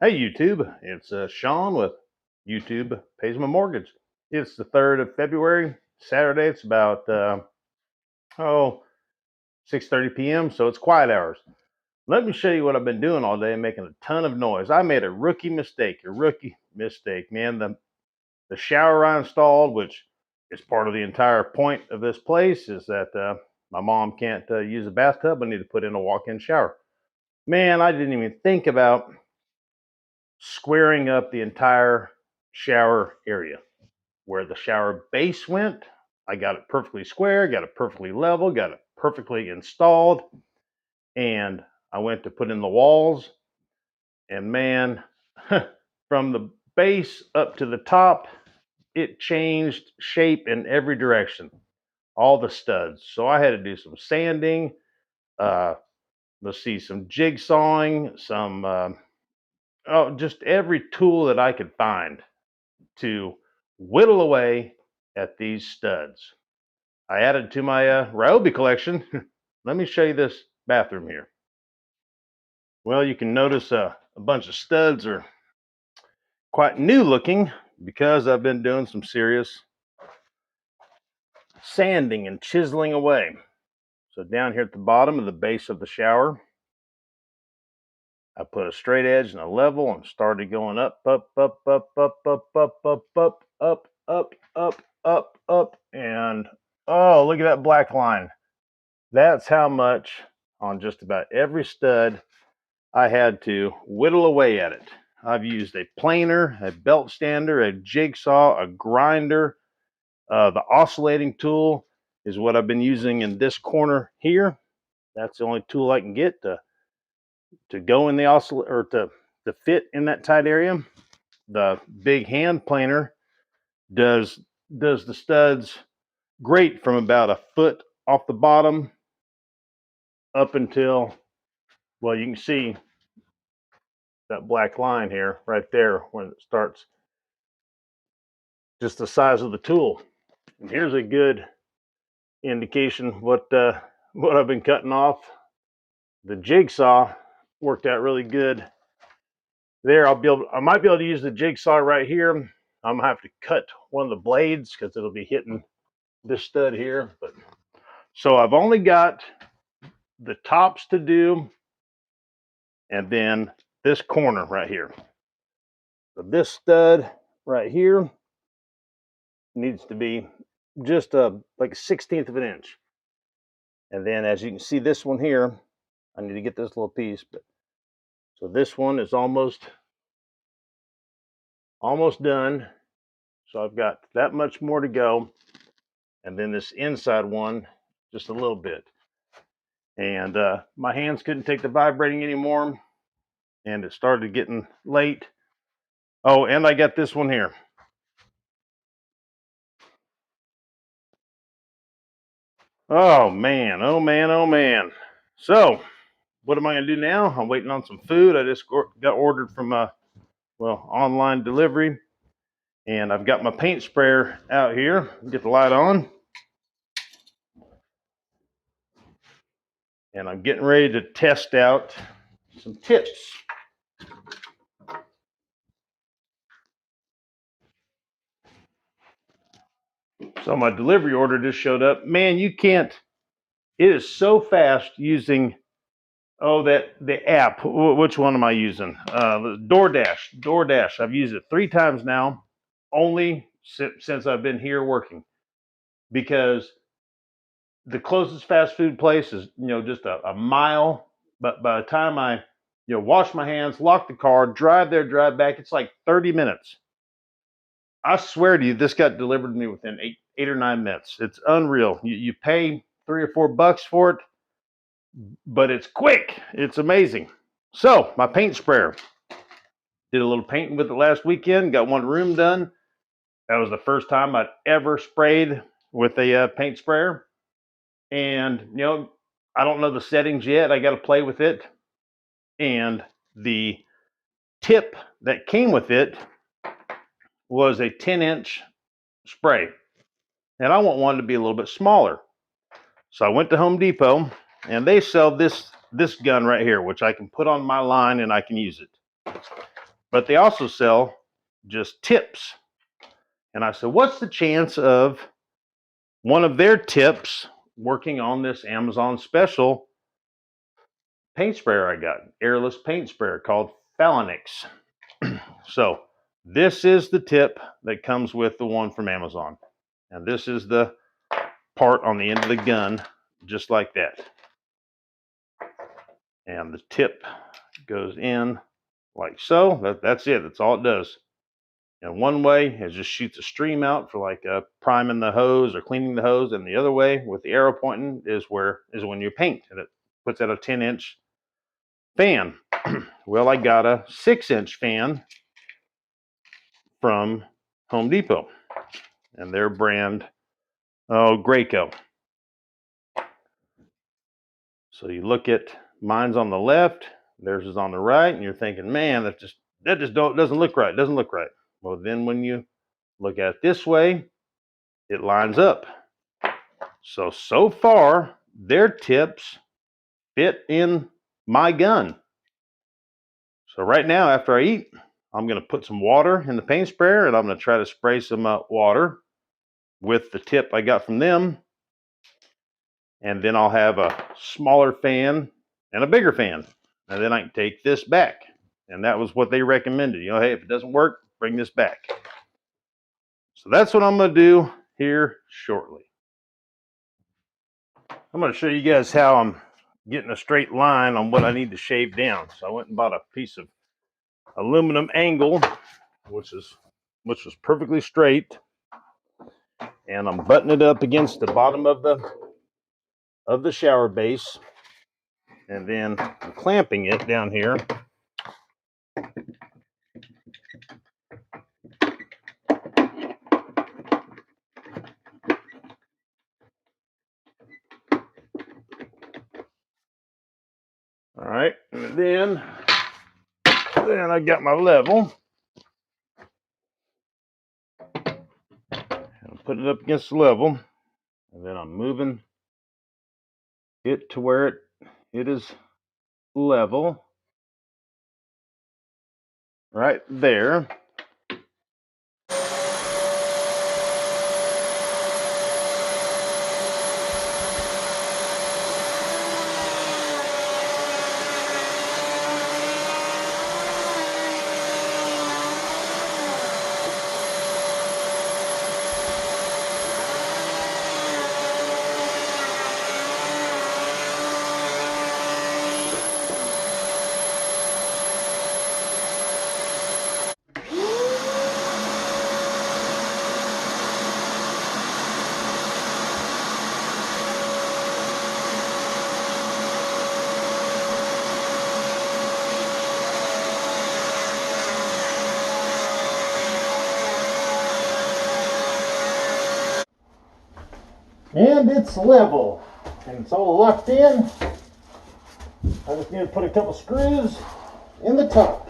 Hey YouTube, it's Sean with YouTube Pays My Mortgage. It's the 3rd of February, Saturday. It's about 6:30 p.m. So it's quiet hours. Let me show you what I've been doing all day, making a ton of noise. I made a rookie mistake, man. The shower I installed, which is part of the entire point of this place, is that my mom can't use a bathtub. I need to put in a walk-in shower. Man, I didn't even think about squaring up the entire shower area. Where the shower base went, I got it perfectly square, got it perfectly level, got it perfectly installed. And I went to put in the walls, and man, from the base up to the top, it changed shape in every direction, all the studs. So I had to do some sanding, uh, let's see, some jigsawing, just every tool that I could find to whittle away at these studs. I added to my Ryobi collection. Let me show you this bathroom here. Well, you can notice a bunch of studs are quite new looking because I've been doing some serious sanding and chiseling away. So down here at the bottom of the base of the shower, I put a straight edge and a level and started going up, up, up, up, up, up, up, up, up, up, up, up, up, and oh, look at that black line. That's how much on just about every stud I had to whittle away at it. I've used a planer, a belt stander, a jigsaw, a grinder. The oscillating tool is what I've been using in this corner here. That's the only tool I can get to go in the oscillator, or to fit in that tight area. The big hand planer does the studs great from about a foot off the bottom up until, well, you can see that black line here right there when it starts, just the size of the tool. And here's a good indication what I've been cutting off. The jigsaw worked out really good there. I might be able to use the jigsaw right here. I'm gonna have to cut one of the blades because it'll be hitting this stud here. But so I've only got the tops to do, and then this corner right here. So this stud right here needs to be just like a 1/16 of an inch. And then as you can see, this one here, I need to get this little piece, but so this one is almost done. So I've got that much more to go. And then this inside one, just a little bit. And my hands couldn't take the vibrating anymore. And it started getting late. Oh, and I got this one here. Oh man, oh man, oh man. So what am I gonna do now? I'm waiting on some food. I just got ordered from online delivery. And I've got my paint sprayer out here. Get the light on. And I'm getting ready to test out some tips. So my delivery order just showed up. Man, you can't, it is so fast using, the app. Which one am I using? DoorDash. I've used it 3 times now, only since I've been here working, because the closest fast food place is, just a mile. But by the time I, wash my hands, lock the car, drive there, drive back, it's like 30 minutes. I swear to you, this got delivered to me within 8 or 9 minutes. It's unreal. You pay $3 or $4 for it, but it's quick. It's amazing. So my paint sprayer, did a little painting with it last weekend. Got one room done. That was the first time I'd ever sprayed with a paint sprayer. And I don't know the settings yet. I got to play with it. And the tip that came with it was a 10-inch spray. And I want one to be a little bit smaller. So I went to Home Depot, and they sell this gun right here, which I can put on my line and I can use it. But they also sell just tips. And I said, what's the chance of one of their tips working on this Amazon special paint sprayer I got, airless paint sprayer called Phalanx. So this is the tip that comes with the one from Amazon. And this is the part on the end of the gun, just like that. And the tip goes in like so. That's it. That's all it does. And one way it just shoots a stream out for like priming the hose or cleaning the hose, and the other way with the arrow pointing is when you paint, and it puts out a 10-inch fan. Well, I got a 6-inch fan from Home Depot, and their brand, Graco. So you look at mine's on the left, theirs is on the right, and you're thinking, man, that just doesn't look right. It doesn't look right. Well, then when you look at it this way, it lines up. So far, their tips fit in my gun. So right now, after I eat, I'm going to put some water in the paint sprayer, and I'm going to try to spray some water with the tip I got from them. And then I'll have a smaller fan and a bigger fan. And then I can take this back. And that was what they recommended. You know, hey, if it doesn't work, bring this back. So that's what I'm going to do here shortly. I'm going to show you guys how I'm getting a straight line on what I need to shave down. So I went and bought a piece of aluminum angle, which was perfectly straight. And I'm buttoning it up against the bottom of the shower base. And then I'm clamping it down here. All right, and then I got my level. I'm putting it up against the level, and then I'm moving it to where it is level, right there. And it's level, and it's all locked in. I just need to put a couple screws in the top.